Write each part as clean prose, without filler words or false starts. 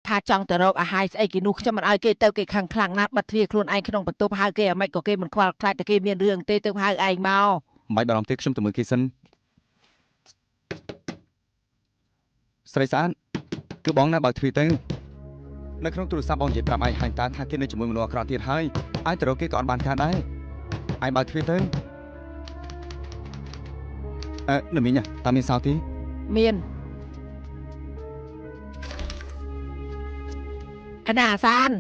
ថាចង់ទៅរកអាហារស្អីគេនោះខ្ញុំមិនឲ្យគេទៅគេខាងខ្លាំងណាស់បាត់ទ្វារខ្លួនឯងក្នុងបន្ទប់ហៅគេអាម៉េចក៏គេមិនខ្វល់ខ្លាចតែគេមានរឿងទេទៅហៅឯងមកមិនបារម្ភទេខ្ញុំទៅមើលគេសិនស្រីស្អាតគឺបងណាបើកទ្វារទៅនៅក្នុងទូរស័ព្ទបងនិយាយប្រាប់ឯងហាញតាថាគេនៅជាមួយមនុស្សអាក្រក់ទៀតហើយអាចទៅរកគេក៏អត់បានការដែរឯងបើកទ្វារទៅនៅមីងតាមានសោទីមានអាណាអាសាន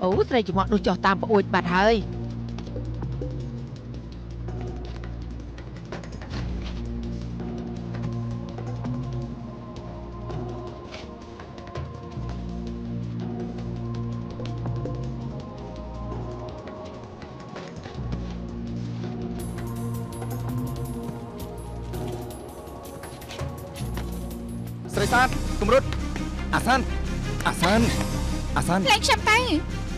អូស្រីចំហនោះចុះតាមប្អួយបាត់ហើយស្រីស្អាតគំរុតអាសានលេងខ្ញុំទៅ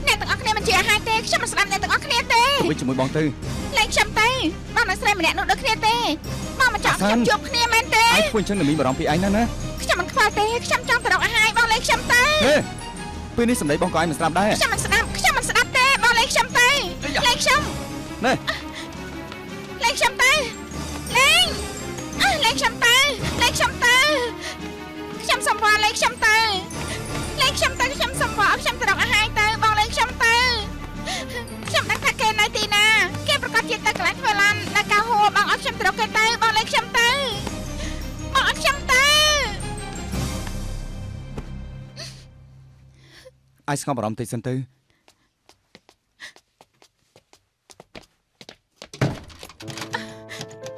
អ្នកទាំងអស់គ្នាមិនជាអាហារទេខ្ញុំមិនស្ដាប់អ្នកទាំងអស់គ្នាទេទៅវិញជាមួយបងទៅលេងខ្ញុំទៅបងនៅស្រីម្នាក់នោះដូចគ្នាទេបងមិនចង់ខ្ញុំជួបគ្នាមែនទេឯងធ្វើអញ្ចឹងនឹងមានបារម្ភពីឯងណាខ្ញុំមិនខ្វល់ទេខ្ញុំចង់ទៅរកអាហារបងលេងខ្ញុំទៅពេលនេះសម្ដីបងក៏ឯងមិនស្ដាប់ដែរខ្ញុំមិនស្ដាប់ទេបងលេងខ្ញុំទៅលេងខ្ញុំណែលេងខ្ញុំទៅលេងខ្ញុំទៅខ្ញុំសំវល់លេងខ្ញុំទៅខ្ញុំសំវល់ខ្ញុំទៅរកអាហារទៅបងលេងខ្ញុំទៅខ្ញុំដឹងថាគេនៅទីណាគេប្រកាសជាទៅកន្លែងធ្វើឡាននៅកៅហួរបងអត់ខ្ញុំទៅរកគេទៅបងលេងខ្ញុំទៅបងអត់ខ្ញុំទៅឯងស្ងប់អារម្មណ៍តិចសិនទៅ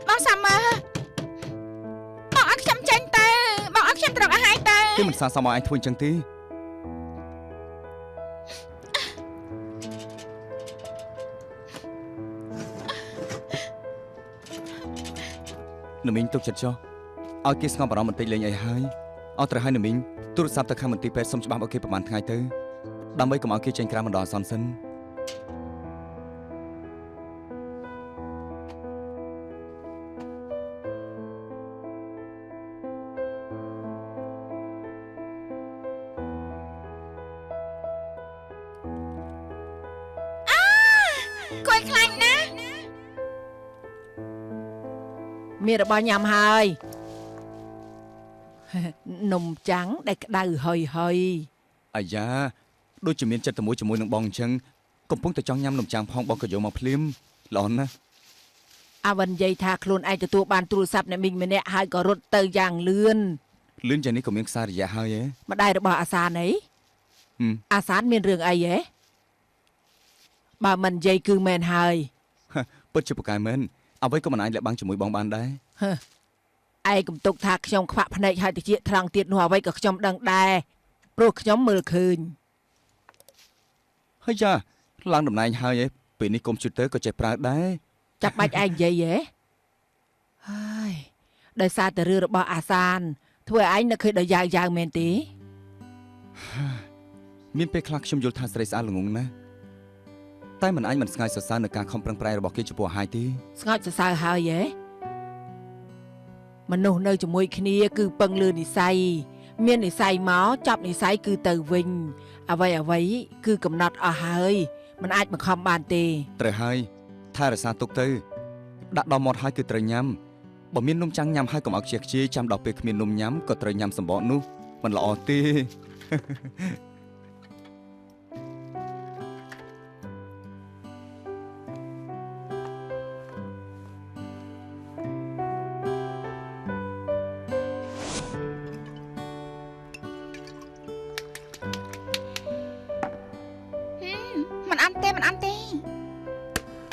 បងសាមឺបងអត់ខ្ញុំចេញទៅបងអត់ខ្ញុំទៅរកអាហារទៅគេមិនសាសមឲ្យឯងធ្វើអញ្ចឹងទេណាមីងទុកចិត្តចុះឲ្យគេស្ងប់អារម្មណ៍បន្តិចលេងអីហើយអត់ត្រូវឲ្យណាមីងទូរស័ព្ទទៅខាងមន្ទីរពេទ្យសុំច្បាប់ឲ្យគេប្រហែលថ្ងៃទៅដើម្បីកុំឲ្យគេចេញក្រៅបណ្ដោះអាសន្នសិនគួយខ្លាញ់ណាមានរបស់ញ៉ាំហើយនំចាំងដែលក្តៅហុយអាយ៉ាដូចជាមានចិត្តជាមួយនឹងបងអញ្ចឹងកំពុងតែចង់ញ៉ាំនំចាំងផងបងក៏យកមកភ្លាមល្អណាស់អាវិននិយាយថាខ្លួនឯងទទួលបានទូរស័ព្ទអ្នកមីងម្នាក់ហើយក៏រត់ទៅយ៉ាងលឿនយ៉ាងនេះក៏មានខ្សែរយៈហើយម្ដាយរបស់អាសានអីអាសានមានរឿងអីហ៎បើមិននិយាយគឺមែនហើយពិតជាប្រកែមែនអ្វីក៏មិនអាចលាក់បាំងជាមួយបងបានដែរឯងកុំទុកថាខ្ញុំខ្វាក់ភ្នែកហើយតិចត្រង់ទៀតនោះអ្វីក៏ខ្ញុំដឹងដែរព្រោះខ្ញុំមើលឃើញហើយចាឡើងតំណែងហើយពេលនេះកុំព្យូទ័រក៏ចេះប្រើដែរចាប់បាច់ឯងនិយាយហើយដោយសារតែរឿងរបស់អាសានធ្វើឲ្យឯងនឹកឃើញដល់យ៉ាងមែនទេមានពេលខ្លះខ្ញុំយល់ថាស្រីស្អាតល្ងងណាស់តែមិនអាចមិនស្ងើចសរសើរនៅការខំប្រឹងប្រែងរបស់គេចំពោះអាហារទេស្ងើចសរសើរហើយមនុស្សនៅជាមួយគ្នាគឺពឹងលើនិស័យមាននិស័យមកចាប់និស័យគឺទៅវិញអ្វីគឺកំណត់អស់ហើយមិនអាចបង្ខំបានទេត្រូវហើយថែរក្សាទុកទៅដាក់ដល់មាត់ហើយគឺត្រូវញ៉ាំបើមាននំចាំងញ៉ាំហើយកុំឲ្យខ្ជិលចាំដល់ពេលគ្មាននំញ៉ាំក៏ត្រូវញ៉ាំសម្បកនោះមិនល្អទេមិនអន់ទេ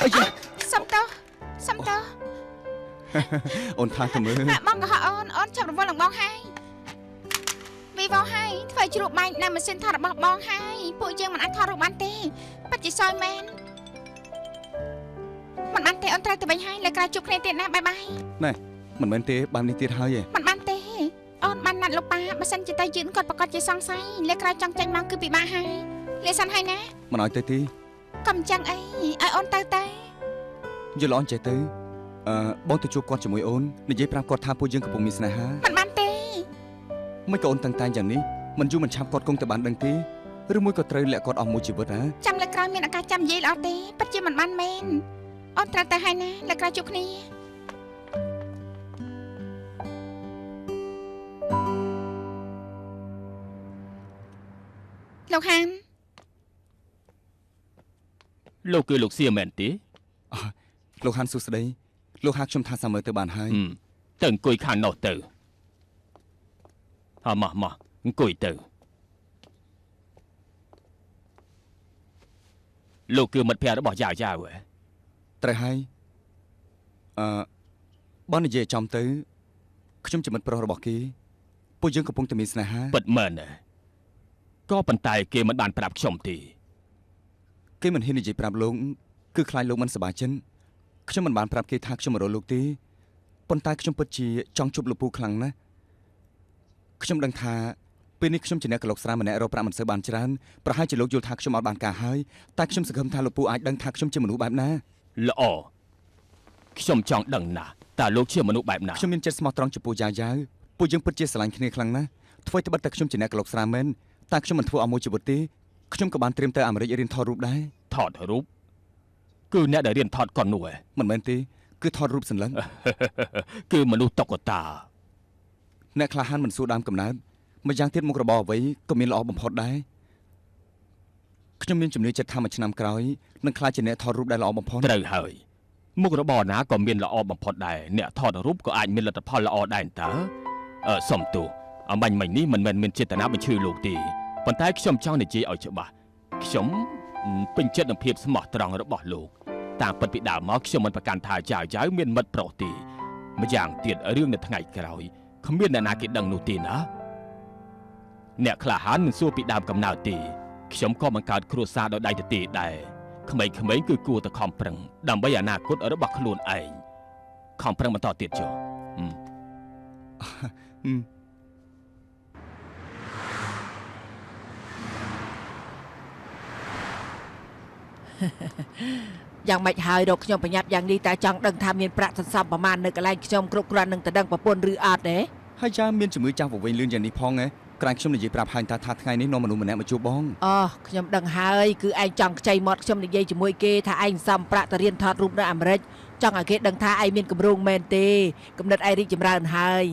អីយ៉ាសុំតោអូនថាទៅមើលបងក៏ហៅអូនចាប់រវល់នឹងបងហើយវីវ៉ោហើយធ្វើជ្រូកបាញ់នៅម៉ាស៊ីនថតរបស់បងហើយពួកយើងមិនអាចថតរូបបានទេពិតជាសោយមែនមិនបានទេអូនត្រូវទៅវិញហើយលើក្រោយជួបគ្នាទៀតណាបាយបាយណែមិនមែនទេបាននេះទៀតហើយមិនបានទេអូនបានណាត់លោកប៉ាបើសិនជាទៅយឺនគាត់ប្រកាសជាសង្ស័យលើក្រោយចង់ចាញ់មកគឺពិបាកហើយលេសិនហើយណាមិនឲ្យទៅទេកុំចឹងអីឲ្យអូនទៅយល់អូនចេះទៅបងទៅជួបគាត់ជាមួយអូននិយាយប្រាប់គាត់ថាពួកយើងកំពុងមានស្នេហាមិនបានទេ មិនក៏អូនតាំងតែយ៉ាងនេះមិនយូរមិនឆាប់គាត់គង់តែបានដឹងទេឬមួយក៏ត្រូវលាក់គាត់អស់មួយជីវិតណា ចាំលើកក្រោយមានឱកាសចាំនិយាយល្អទេពិតជាមិនបានមែនអូនត្រូវទៅហើយណាលើកក្រោយជួបគ្នាលោកហាន លោកគឺលោកសៀមែនទេ លោកហាន់សួស្ដីលោកហាក់ខ្ញុំថាសាមើទៅបានហើយ ទៅអង្គុយខាងនោះទៅមកអង្គុយទៅលោកគឺមិត្តភក្តិរបស់យ៉ាវហ៎ ត្រូវហើយបើនិយាយចំទៅខ្ញុំជាមិត្តប្រុសរបស់គេពួកយើងកំពុងតែមានស្នេហា ពិតមែនក៏ប៉ុន្តែគេមិនបានប្រាប់ខ្ញុំទេ គេមិនហ៊ាននិយាយប្រាប់លោកគឺខ្លាចលោកមិនសប្បាយចិត្តខ្ញុំមិនបានប្រាប់គេថាខ្ញុំមករកលោកទេប៉ុន្តែខ្ញុំពិតជាចង់ជួបលោកពូខ្លាំងណាស់ខ្ញុំដឹងថាពេលនេះខ្ញុំជាអ្នកកឡុកស្រាម្នាក់រកប្រាក់មិនសូវបានច្រើនប្រហែលជាលោកយល់ថាខ្ញុំអត់បានការហើយតែខ្ញុំសង្ឃឹមថាលោកពូអាចដឹងថាខ្ញុំជាមនុស្សបែបណា ល្អខ្ញុំចង់ដឹងណាស់តើលោកជាមនុស្សបែបណា ខ្ញុំមានចិត្តស្មោះត្រង់ចំពោះយ៉ាវពួកយើងពិតជាស្រឡាញ់គ្នាខ្លាំងណាស់ធ្វើត្បិតតែខ្ញុំជាអ្នកកឡុកស្រាមែនតែខ្ញុំមិនធ្វើអស់មួយជីវិតទេខ្ញុំក៏បានត្រៀមទៅអាមេរិករៀនថតរូបដែរ ថតរូបគឺអ្នកដែលរៀនថតកុននោះ មិនមែនទេគឺថតរូបសន្លឹង គឺមនុស្សតុក្កតា អ្នកក្លាហានមិនសួរដើមកំណើតម្យ៉ាងទៀតមុខរបរអ្វីក៏មានល្អបំផុតដែរខ្ញុំមានជំនឿចិត្តថាមួយឆ្នាំក្រោយនឹងក្លាយជាអ្នកថតរូបដែលល្អបំផុត ត្រូវហើយមុខរបរណាក៏មានល្អបំផុតដែរអ្នកថតរូបក៏អាចមានលទ្ធផលល្អដែរតើសុំទោសអំបញ្ញមិញនេះមិនមែនមានចេតនាបញ្ឈឺលោកទេប៉ុន្តែខ្ញុំចង់និយាយឲ្យច្បាស់ខ្ញុំពេញចិត្តនឹងភាពស្មោះត្រង់របស់លោកតាមពិតពីដើមមកខ្ញុំមិនប្រកាន់ថាយ៉ាវមានមិត្តប្រុសទេម្យ៉ាងទៀតរឿងនៅថ្ងៃក្រោយគ្មានអ្នកណាគេដឹងនោះទេណាអ្នកក្លាហានមិនសួរពីដើមកំណើតទេខ្ញុំក៏បង្កើតគ្រួសារដោយដៃទទេដែរក្មេងៗគឺគួរតែខំប្រឹងដើម្បីអនាគតរបស់ខ្លួនឯងខំប្រឹងបន្តទៀតចុះ យ៉ាងម៉េចហើយរកខ្ញុំប្រញាប់យ៉ាងនេះតែចង់ដឹងថាមានប្រាក់សន្សំប្រមាណនៅកន្លែងខ្ញុំគ្រប់គ្រាន់នឹងទៅដឹងប្រពន្ធឬអត់ទេ ហើយយ៉ាវមានជំងឺចាស់វវិញលឿនយ៉ាងនេះផងក្រែងខ្ញុំនិយាយប្រាប់ហាញតាថាថ្ងៃនេះនាំមនុស្សម្នាក់មកជួបបង អូខ្ញុំដឹងហើយគឺឯងចង់ខ្ចីមាត់ខ្ញុំនិយាយជាមួយគេថាឯងសំប្រាក់ទៅរៀនថតរូបនៅអាមេរិកចង់ឲ្យគេដឹងថាឯងមានគម្រោងមែនទេគំនិតឯងរីកចម្រើនហើយ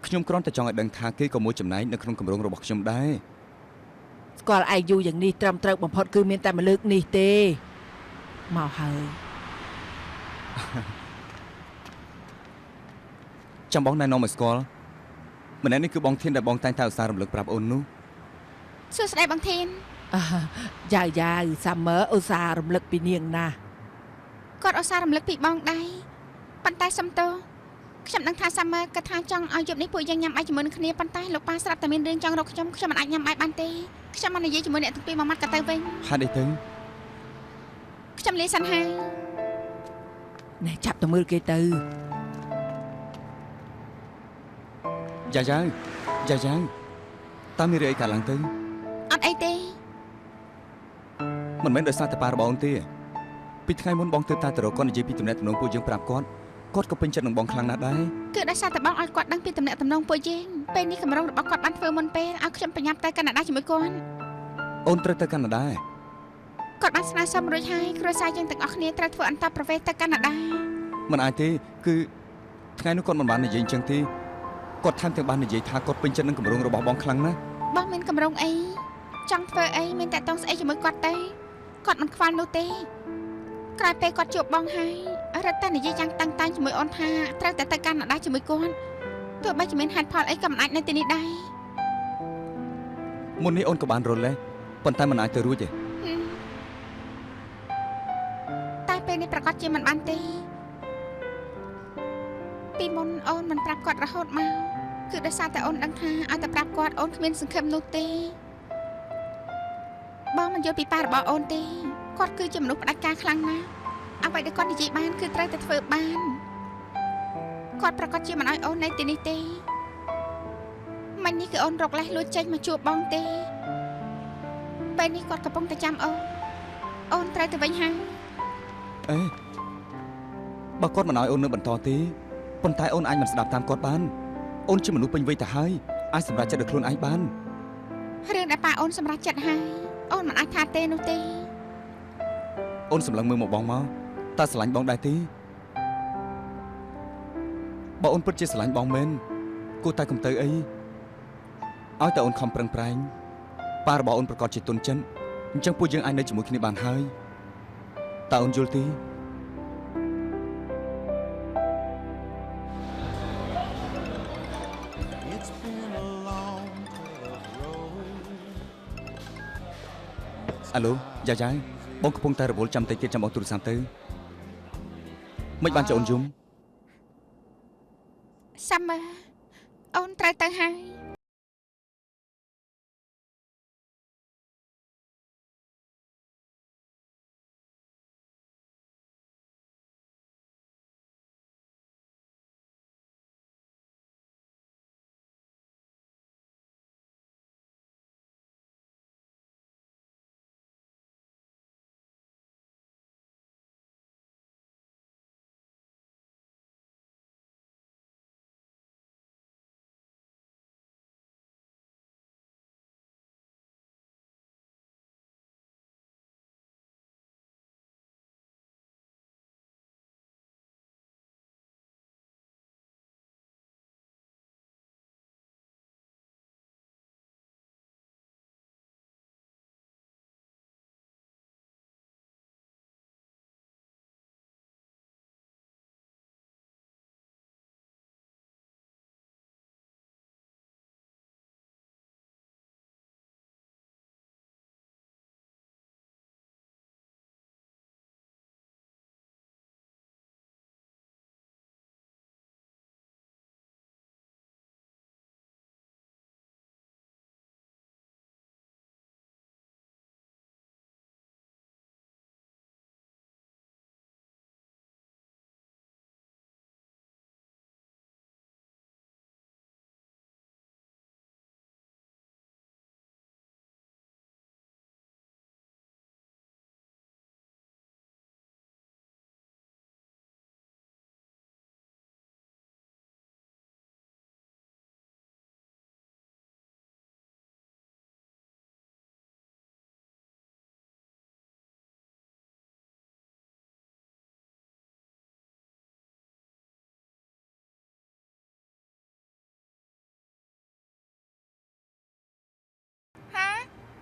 ខ្ញុំគ្រាន់តែចង់ឲ្យដឹងថាគេក៏មួយចំណែកនៅក្នុងគម្រោងរបស់ខ្ញុំដែរ ស្គាល់ឯងយូរយ៉ាងនេះត្រឹមត្រូវបំផុតគឺមានតែមួយលើកនេះទេមកហើយ ចាំបងណែនាំឲ្យស្គាល់ម្នាក់នេះគឺបងធានដែលបងតែងតែឧស្សាហ៍រំលឹកប្រាប់អូននោះ សួស្ដីបងធាន យ៉ាវសាមើឧស្សាហ៍រំលឹកពីនាងណាស់ គាត់ឧស្សាហ៍រំលឹកពីបងដែរប៉ុន្តែសំទោខ្ញុំដឹងថាសាមើគាត់ថាចង់ឲ្យយប់នេះពួកយើងញ៉ាំបាយជាមួយនឹងគ្នាប៉ុន្តែលោកប៉ាស្រាប់តែមានរឿងចង់រកខ្ញុំមិនអាចញ៉ាំបាយបានទេខ្ញុំមកនិយាយជាមួយអ្នកទាំងពីរមួយម៉ាត់ក៏ទៅវិញ ហេតុអីទៅ ខ្ញុំលាសិនហើយ ណែចាប់ទៅមើលគេទៅ យ៉ាវតើមានរឿងអីកើតឡើងទៅ អត់អីទេ មិនមែនដោយសារតែប៉ារបស់អូនទេពីថ្ងៃមុនបងទើបតែទៅរកគាត់និយាយពីទំនាក់ទំនងពួកយើងប្រាប់គាត់ក៏ពេញចិត្តនឹងបងខ្លាំងណាស់ដែរ គឺដោយសារតែបងឲ្យគាត់ដឹងពីទំនាក់ទំនងពួកយើងពេលនេះកម្រងរបស់គាត់បានធ្វើមុនពេលឲ្យខ្ញុំប្រញាប់ទៅកាណាដាជាមួយគាត់ អូនត្រូវទៅកាណាដា គាត់បានស្នើសុំរួចហើយគ្រួសារយើងទាំងអស់គ្នាត្រូវធ្វើអន្តរប្រវេសន៍ទៅកាណាដា មិនអាចទេគឺថ្ងៃនោះគាត់មិនបាននិយាយអញ្ចឹងទេគាត់ថែមទាំងបាននិយាយថាគាត់ពេញចិត្តនឹងគម្រោងរបស់បងខ្លាំងណាស់ បងមានកម្រងអីចង់ធ្វើអីមានតែតង់ស្អីជាមួយគាត់ទេគាត់មិនខ្វល់នោះទេក្រោយពេលគាត់ជួបបងហើយរត់តែនិយាយយ៉ាងតាំងតែងជាមួយអូនថាត្រូវតែទៅកាណាដាជាមួយគាត់ទោះបីជាមានហេតុផលអីក៏មិនអាចនៅទីនេះដែរ មុននេះអូនក៏បានរលដែរប៉ុន្តែមិនអាចទៅរួចទេ តែពេលនេះប្រកាសជាមិនបានទេពីមុនអូនមិនប្រាប់គាត់រហូតមកគឺដោយសារតែអូនដឹងថាឲ្យតែប្រាប់គាត់អូនគ្មានសង្ឃឹមនោះទេបងមិនយល់ពីប៉ារបស់អូនទេគាត់គឺជាមនុស្សផ្ដាច់ការខ្លាំងណាស់អ្វីដែលគាត់និយាយបានគឺត្រូវតែធ្វើបានគាត់ប្រកាសជាមិនឲ្យអូននៅទីនេះទេមិញនេះគឺអូនរកលេសលួចចេញមកជួបបងទេពេលនេះគាត់កំពុងតែចាំអូនត្រូវទៅវិញហើយ អេបើគាត់មិនឲ្យអូននៅបន្តទេប៉ុន្តែអូនអាចមិនស្ដាប់តាមគាត់បានអូនជាមនុស្សពេញវ័យទៅហើយ អាចសម្រេចចិត្តដោយខ្លួនឯងបាន រឿងដែលប៉ាអូនសម្រាប់ចិត្តហើយអូនមិនអាចថាទេនោះទេ អូនសម្លឹងមើលមកបងមកតើស្រឡាញ់បងដែរទេបើអូនពិតជាស្រឡាញ់បងមែនគួរតែកុំទៅអីឲ្យតែអូនខំប្រឹងប្រែងប៉ារបស់អូនប្រកាសជាទុនចិនអញ្ចឹងពួកយើងអាចនៅជាមួយគ្នាបានហើយតើអូនយល់ទេ អាឡូយ៉ាយ៉ាបងកំពុងតែរវល់ចាំតិចទៀតចាំបងទូរស័ព្ទទៅមិនបានចូលអូនយំ សាមឺអូនត្រូវទៅហើយ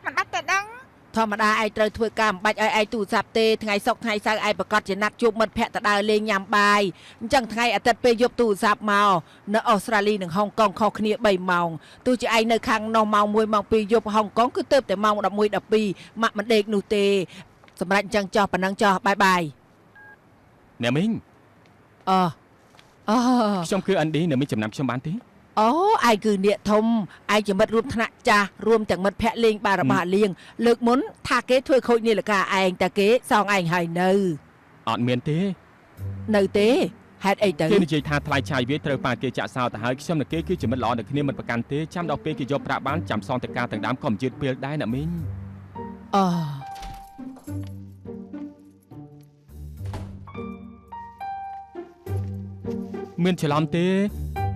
មិនបាច់តែដឹង ធម្មតាឯងត្រូវធ្វើការមិនបាច់ឲ្យឯងទូរស័ព្ទទេថ្ងៃសុក្រថ្ងៃសៅរ៍ឯងប្រកាសជាណាត់ជួបមិត្តភក្តិទៅដើរលេងញ៉ាំបាយអញ្ចឹងថ្ងៃអាទិត្យពេលយប់ទូរស័ព្ទមកនៅអូស្ត្រាលីនិងហុងកុងខុសគ្នា3ម៉ោងទោះជាឯងនៅខាងនោះម៉ោង1ម៉ោង2យប់ហុងកុងគឺទៅតែម៉ោង11 12ម៉ាក់មិនដេកនោះទេសម្រាប់អញ្ចឹងចោះប៉ុណ្ណឹងចោះបាយបាយ អ្នកមីង អូ ខ្ញុំគឺអាន់ឌីអ្នកមីងចំណាំខ្ញុំបានទេ អូឯងគឺអ្នកធំឯងជាមិត្តរួមថ្នាក់ចាស់រួមទាំងមិត្តភក្តិលេងបារបស់លៀងលើកមុនថាគេធ្វើខូចនាឡិកាឯងតែគេសងឯងហើយនៅ អត់មានទេ នៅទេហេតុអីទៅ គេនិយាយថាថ្លៃឆាយវាត្រូវប៉ាគេចាក់សោទៅហើយខ្ញុំនិងគេគឺជាមិត្តល្អនឹងគ្នាមិនប្រកាន់ទេចាំដល់ពេលគេយកប្រាក់បានចាំសងទៅការទាំងដើមក៏មិនយឺតពេលដែរអ្នកមីង អូ មានច្រឡំទេ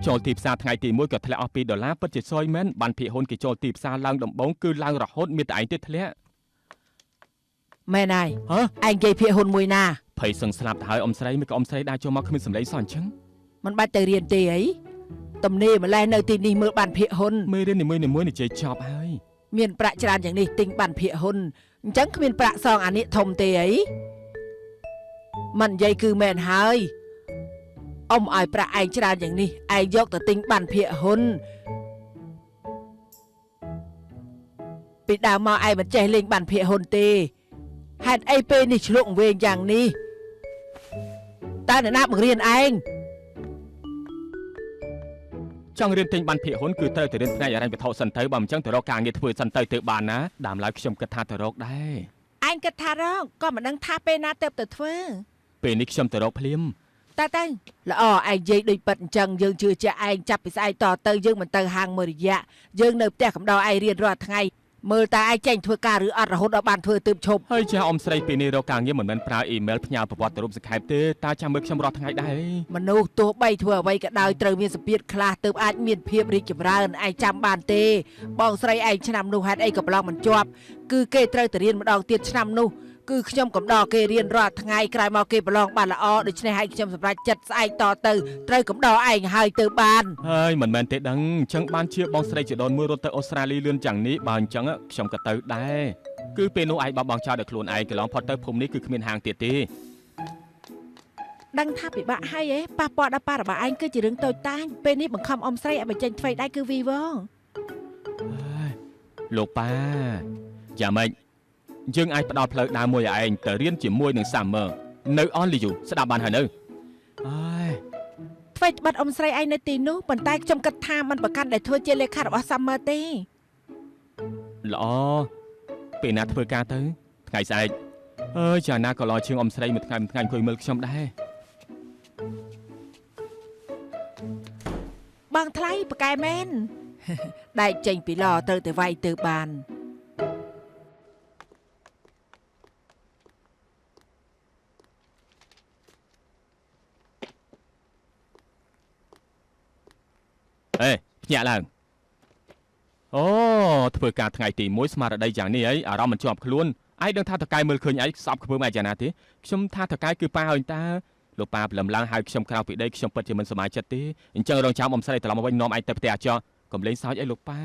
ចូលទីផ្សារថ្ងៃទី1ក៏ធ្លាក់អស់$2ពិតជាសយមែនបានភាគហ៊ុនគេចូលទីផ្សារឡើងដំបូងគឺឡើងរហូតមានតែឯងទេធ្លាក់ មែនហើយ ហ៎ ឯងនិយាយភាគហ៊ុនមួយណា ភ័យសឹងស្លាប់ទៅហើយអ៊ំស្រីមិនក៏អ៊ំស្រីដើរចូលមកគ្មានសម្លេងសោះអញ្ចឹង មិនបាច់ទៅរៀនទេអីទំនេរម្លេះនៅទីនេះមើលបានភាគហ៊ុន មេរៀននីមួយៗនិយាយចប់ហើយ មានប្រាក់ច្រើនយ៉ាងនេះទិញបានភាគហ៊ុនអញ្ចឹងគ្មានប្រាក់សងអានេះធំទេអីមិននិយាយគឺមែនហើយអ៊ំឲ្យប្រាក់ឯងច្រើនយ៉ាងនេះឯងយកទៅទិញបានភាគហ៊ុនពីដើមមកឯងមិនចេះលេងបានភាគហ៊ុនទេហេតុអីពេលនេះឆ្លុកវែងយ៉ាងនេះតើអ្នកណាបង្រៀនឯង ចង់រៀនទិញបានភាគហ៊ុនគឺត្រូវទៅរៀនផ្នែកហិរញ្ញវត្ថុសិនទៅបើមិនចឹងទៅរកការងារធ្វើសិនទៅបានណាដើមឡើយខ្ញុំគិតថាទៅរកដែរ ឯងគិតថារកក៏មិនដឹងថាពេលណាទៅធ្វើ ពេលនេះខ្ញុំទៅរកភ្លាម តែល្អឯងនិយាយដូចប៉ិតអញ្ចឹងយើងជឿជាក់ឯងចាប់ពីស្អែកតទៅយើងមិនទៅហាងមួយរយៈយើងនៅផ្ទះកំដៅឯងរៀនរាល់ថ្ងៃ មើលតែឯងចេញធ្វើការឬអត់រហូតដល់បានធ្វើទើបឈប់ ហើយចាអ៊ំស្រីពេលនេះរកការងារមិនមែនប្រើអ៊ីមែលផ្ញើប្រវត្តិរូបសង្ខេបទេតាចាំមើលខ្ញុំរាល់ថ្ងៃដែរ មនុស្សទោះបីធ្វើអ្វីក៏ដោយត្រូវមានសម្ពាធខ្លះទើបអាចមានភាពរីកចម្រើនឯងចាំបានទេបងស្រីឯងឆ្នាំនោះហេតុអីក៏ប្រឡងមិនជាប់គឺគេត្រូវទៅរៀនម្ដងទៀតឆ្នាំនោះគឺខ្ញុំកំដរគេរៀនរាល់ថ្ងៃក្រោយមកគេប្រឡងបានល្អដូច្នេះហើយខ្ញុំសម្រេចចិត្តស្អែកតទៅត្រូវកំដរឯងហើយទៅបាន ហើយមិនមែនទេដឹងអញ្ចឹងបានជាបងស្រីជីដូនមួយរត់ទៅអូស្ត្រាលីលឿនយ៉ាងនេះបើអញ្ចឹងខ្ញុំក៏ទៅដែរគឺពេលនោះឯងបងចោលដល់ខ្លួនឯងកន្លងផុតទៅភូមិនេះគឺគ្មានហាងទៀតទេ ដឹងថាពិបាកហើយប៉ះពាល់ដល់ប៉ារបស់ឯងគឺជារឿងតូចតាចពេលនេះបង្ខំអ៊ំស្រីឲ្យបញ្ចេញថ្មីដៃគឺវីវង លោកប៉ាយ៉ាងម៉េចយើងអាចផ្ដល់ផ្លូវដើរមួយឲ្យឯងទៅរៀនជាមួយនឹងសាមឺនៅអនលីយូស្ដាប់បានហើយនៅហើយ ថ្មីបាត់អ៊ំស្រីឯងនៅទីនោះប៉ុន្តែខ្ញុំគិតថាมันប្រកាន់ដែលធ្វើជាលេខារបស់សាមឺទេ ល្អពេលណាធ្វើការទៅថ្ងៃស្អែកចាណាក៏ឡជាងអ៊ំស្រីមួយថ្ងៃអង្គុយមើលខ្ញុំដែរ បងថ្លៃប្រកែមែន ដែកចេញពីឡត្រូវតែវាយទៅបាន អេភ្ញាក់ឡើងអូធ្វើការថ្ងៃទី1ស្មារតីយ៉ាងនេះអីអារម្មណ៍មិនជាប់ខ្លួនឯងដឹងថាតកែមើលឃើញឯងស្អប់ខ្ពើមឯយ៉ាងណាទេខ្ញុំថាតកែគឺប៉ាហើយតាលោកប៉ាព្រលឹមឡើងហើយខ្ញុំក្រៅពីដីខ្ញុំពិតជាមិនសប្បាយចិត្តទេអញ្ចឹងរងចាំអ៊ំស្រីត្រឡប់មកវិញនាំឯងទៅផ្ទះចោះកុំលេងសើចអីលោកប៉ា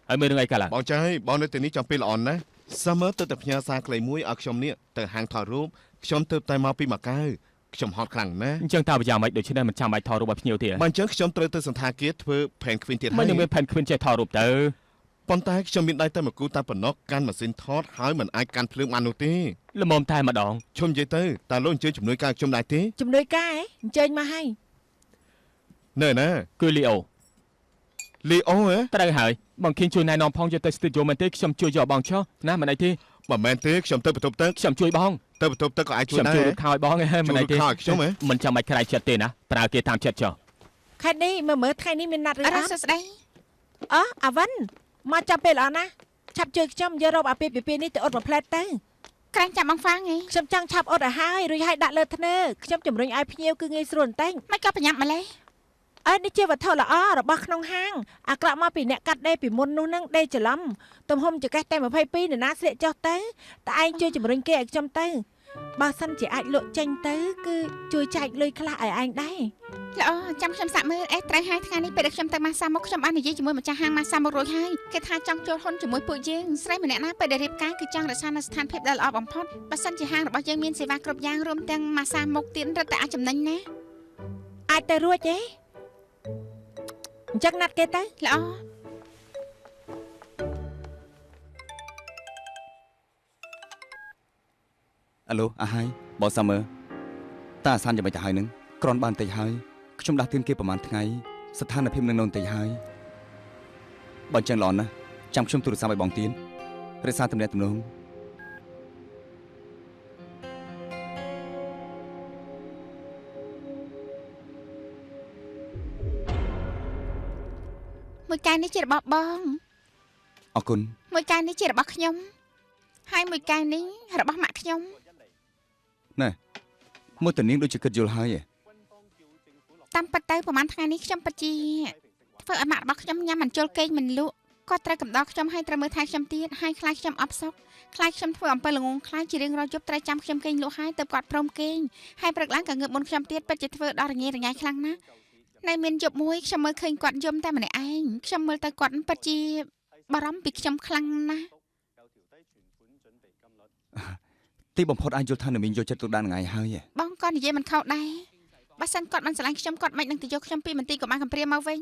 ហើយមើលរឿងអីកាលឡា បងចាយបងនៅទីនេះចាំពេលល្អណាស់សាមឺទៅតែផ្ញើសារខ្លីមួយឲ្យខ្ញុំនេះទៅហាងថតរូបខ្ញុំទៅតែមកពីម៉ាកាវខ្ញុំហត់ខ្លាំងណាស់ អញ្ចឹងតើប្រយ៉ាងម៉េចដូច្នេះមិនចាំបាច់ថតរូបឲ្យភ្ញៀវទេ បើអញ្ចឹងខ្ញុំត្រូវទៅសន្តាគារធ្វើផែនខ្វីនទៀត មិននឹងមានផែនខ្វីនចេះថតរូបទៅ ប៉ុន្តែខ្ញុំមានដៃតែមួយគូតែប៉ុណ្ណោះកាន់ម៉ាស៊ីនថតហើយមិនអាចកាន់ភ្លើងបាននោះទេ ល្មមតែម្ដង ខ្ញុំនិយាយទៅតើលោកអញ្ជើញជំនួយការខ្ញុំដែរទេ ជំនួយការអញ្ជើញមកហើយ នៅណា គឺលីអូ លីអូហ៎ ត្រូវហើយបងឃើញជួយណែនាំផងយកទៅស្ទូឌីយោមែនទេខ្ញុំជួយយកបងចុះណាមិនអីទេ បើមិនទេខ្ញុំទៅបន្ទប់ទឹក ខ្ញុំជួយបង ទៅបន្ទប់ទឹកក៏អាចជួយ ខ្ញុំ ដែរ ជួយរត់ខោឲ្យបងហ៎មិនអីទេ ជួយរត់ខោឲ្យខ្ញុំហ៎ មិនចាំបាច់ក្រៃចិត្តទេណាប្រើគេតាមចិត្តចុះ ខែនេះមើលថ្ងៃនេះមានណាត់ឬ អ អ រ ត់ សួស្ដី អអាវិនមកចាប់ពេលល្អណាស់ឆាប់ជួយខ្ញុំយករកអាពាហ៍ពិពាហ៍នេះទៅអត់មួយផ្លែតទៅ ក្រែងចាំបងហ្វាងហី ខ្ញុំចង់ឆាប់អត់ឲ្យហើយរួចឲ្យដាក់លើធ្នើខ្ញុំជំរុញឲ្យភ្ញៀវគឺងាយស្រួលបន្តិច មិនក៏ប្រញាប់ម្លេះ អើនេះជាវត្ថុល្អរបស់ក្នុងហាងអាក្រក់មកពីអ្នកកាត់ដេរពីមុននោះនឹងដេរច្រឡំទំហំចង្កេះតែ22នរណាស្លៀកចុះទៅតែឯងជួយជំរុញគេឲ្យខ្ញុំទៅបើសិនជាអាចលក់ចេញទៅគឺជួយចែកលុយខ្លះឲ្យឯងដែរ ល្អចាំខ្ញុំសាក់មើលអេត្រូវហើយថ្ងៃនេះពេលដែលខ្ញុំទៅម៉ាសាមុកខ្ញុំបាននិយាយជាមួយម្ចាស់ហាងម៉ាសាមុករួចហើយគេថាចង់ចូលហ៊ុនជាមួយពួកយើងស្រីម្នាក់ណាពេលដែលរៀបការគឺចង់រក្សានូវស្ថានភាពដែលល្អបំផុតបើសិនជាហាងរបស់យើងមានសេវាគ្រប់យ៉ាងរួមទាំងម៉ាសាមុកទៀតរឹតតែអាចចំណេញណា អាចទៅរួចទេអញ្ចឹងណាត់គេទៅ ល្អ អាឡូអាហើយបងសាមឺតាអាសានយ៉ាងម៉េចទៅហើយនឹងក្រនបានតិចហើយខ្ញុំដាស់តឿនគេប្រហែលថ្ងៃស្ថានភាពនឹងនៅតិចហើយបើអញ្ចឹងល្អណាស់ចាំខ្ញុំទូរស័ព្ទឲ្យបងទៀតរក្សាទំនាក់ទំនង មួយកែវនេះជារបស់បង អរគុណ មួយកែវនេះជារបស់ខ្ញុំហើយមួយកែវនេះរបស់ម៉ាក់ខ្ញុំ ណែមួយតនាងដូចជាគិតយល់ហើយឯង តាមពិតទៅប្រហែលថ្ងៃនេះខ្ញុំពិតជាធ្វើឲ្យម៉ាក់របស់ខ្ញុំញ៉ាំមិនជុលគេងមិនលក់គាត់ត្រូវកំដរខ្ញុំឲ្យត្រូវមើលថែខ្ញុំទៀតហើយខ្លាចខ្ញុំអបសុកខ្លាចខ្ញុំធ្វើអំពើល្ងងខ្លាចជារៀងរាល់យប់ត្រូវចាំខ្ញុំគេងលក់ហើយទៅគាត់ព្រមគេងហើយព្រឹកឡើងក៏ងើបមុនខ្ញុំទៀតពិតជាធ្វើដល់រងារញ៉ៃខ្លាំងណាស់នៅមានយប់មួយខ្ញុំមើលឃើញគាត់យំតែម្នាក់ឯងខ្ញុំមើលទៅគាត់ពិតជាបារម្ភពីខ្ញុំខ្លាំងណាស់ ទីបំផុតអាចយល់ថានឹងមានយកចិត្តទុកដាក់ថ្ងៃហើយឯង បងក៏និយាយមិនខុសដែរបើសិនគាត់មិនស្រឡាញ់ខ្ញុំគាត់មិននឹងទៅយកខ្ញុំពីមន្ទីរកុមារកំព្រាមកវិញ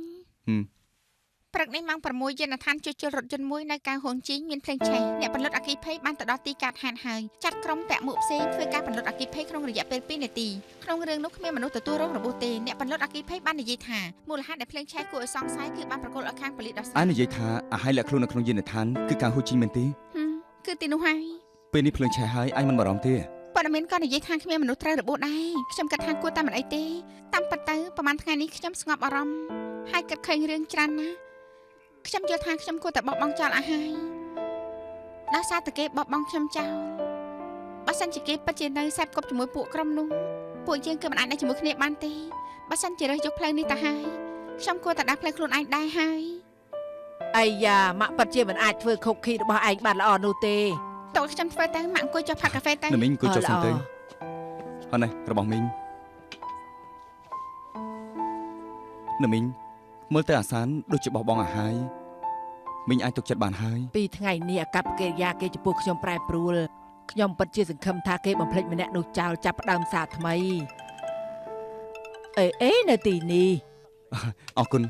ព្រឹកនេះម៉ោង 6 យានដ្ឋានជួសជុលរថយន្តមួយនៅកៅហួងជីងមានភ្លើងឆេះអ្នកផលិតអគ្គិភ័យបានទៅដល់ទីកាត់ហេតុហើយចាត់ក្រុមពាក់មួកផ្សេងធ្វើការផលិតអគ្គិភ័យក្នុងរយៈពេល 2 នាទីក្នុងរឿងនោះគ្មានមនុស្សទទួលរងរបួសទេអ្នកផលិតអគ្គិភ័យបាននិយាយថាមូលហេតុដែលភ្លើងឆេះគួរឲ្យសង្ស័យគឺបានប្រកល់ឲ្យខាងប៉ូលីសដោះស្រាយ អាយនិយាយថាអាហើយលាក់ខ្លួននៅក្នុងយានដ្ឋានគឺការហួចជីងមែនទេ គឺទីនោះហើយ ពេលនេះភ្លើងឆេះហើយអាយមិនបារម្ភទេ ព័ត៌មានក៏និយាយថាគ្មានមនុស្សត្រូវរបួសដែរខ្ញុំគិតថាគួរតែមិនអីទេតាមពិតទៅប្រហែលថ្ងៃនេះខ្ញុំស្ងប់អារម្មណ៍ហើយគិតឃើញរឿងច្រើនណាស់ ខ្ញុំយល់ថាខ្ញុំគួរតែបោះបង់ចោលអស់ហើយដោយសារតែគេបោះបង់ខ្ញុំចោលបើសិនជាគេពិតជានៅសេពគប់ជាមួយពួកក្រុមនោះពួកយើងគឺមិនអាចនៅជាមួយគ្នាបានទេបើសិនជារើសយកផ្លូវនេះទៅហើយខ្ញុំគួរតែដាក់ផ្លូវខ្លួនឯងដែរហើយអាយ៉ាម៉ាក់ពិតជាមិនអាចធ្វើខុកខីរបស់ឯងបានល្អនោះទេតើខ្ញុំធ្វើទៅម៉ាក់អង្គុយចុះផឹកកាហ្វេទៅណាមីងអង្គុយចុះសិនទៅអត់នេះរបស់មីងណាមីងមើលទៅអាសានដូចជាបោះបង់អាហារមីងអាចទុកចិត្តបានហើយពីថ្ងៃនេះអាកប្បកិរិយាគេចំពោះខ្ញុំប្រែប្រួលខ្ញុំពិតជាសង្ឃឹមថាគេបំភ្លេចម្នាក់នោះចោលចាប់ផ្ដើមសារថ្មីអេនៅទីនេះអរគុណ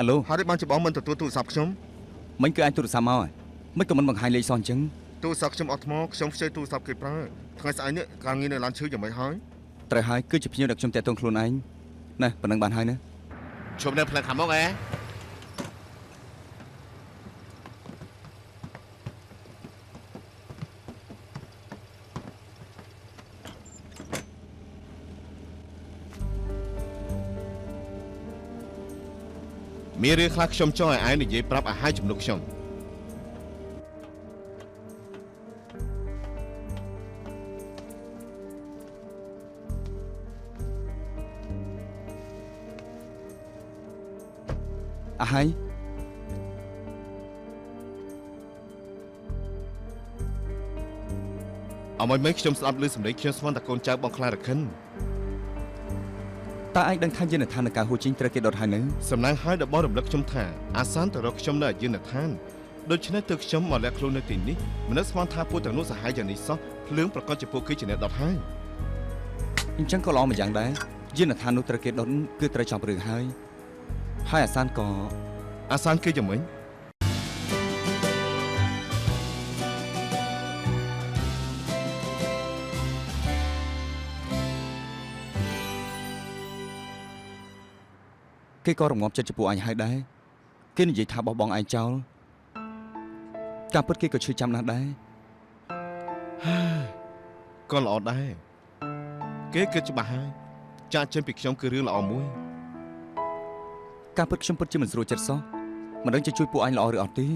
អាឡូហើយបានច្បងមិនទទួលទូរស័ព្ទខ្ញុំ មិញគឺអាចទូរស័ព្ទមកមិនក៏មិនបង្ហាញលេខសអញ្ចឹងទូរស័ព្ទខ្ញុំអត់ថ្មខ្ញុំខ្ចីទូរស័ព្ទគេប្រើថ្ងៃស្អែកនេះការងារនៅឡានឈឺយ៉ាងម៉េចហើយត្រូវហើយគឺជាភ្ញៀវដែលខ្ញុំតាក់ទងខ្លួនឯងណាប៉ុណ្ណឹងបានហើយណាជុំនៅផ្លូវខាងមុខមានរឿងខ្លះខ្ញុំចង់ឲ្យឯងនិយាយប្រាប់ឲ្យហើយជំនុកខ្ញុំអាហើយអមមិនខ្ញុំស្ដាប់ឮសម្លេងខ្ញុំស្មានតែកូនចៅបងខ្លារខិនតើឯងដឹងថាយានដ្ឋាននៃការហួចជីងត្រូវគេដុតហើយនៅសំណាងហើយដល់បងរំលឹកខ្ញុំថាអាសានទៅរកខ្ញុំនៅយានដ្ឋានដូច្នេះទើបខ្ញុំមកលាក់ខ្លួននៅទីនេះមិននឹកស្មានថាពួកទាំងនោះសាហាវយ៉ាងនេះសោះភ្លើងប្រកាសជាពួកគេជាអ្នកដុតហើយអញ្ចឹងក៏ល្អម្យ៉ាងដែរយានដ្ឋាននោះត្រូវគេដុតគឺត្រូវចាប់រឿងហើយអាសានក៏អាសានគេយ៉ាងម៉េចគេក៏រងាប់ចិត្តចំពោះអញហើយដែរគេនិយាយថាបោះបង់ឯងចោលការពិតគេក៏ឈឺចាំណាស់ដែរក៏ល្អដែរគេគិតច្បាស់ហើយចាក់ចេញពីខ្ញុំគឺរឿងល្អមួយការពិតខ្ញុំពិតជាមិនស្រួលចិត្តសោះមិនដឹងជាជួយពួកអញល្អឬអត់ទេ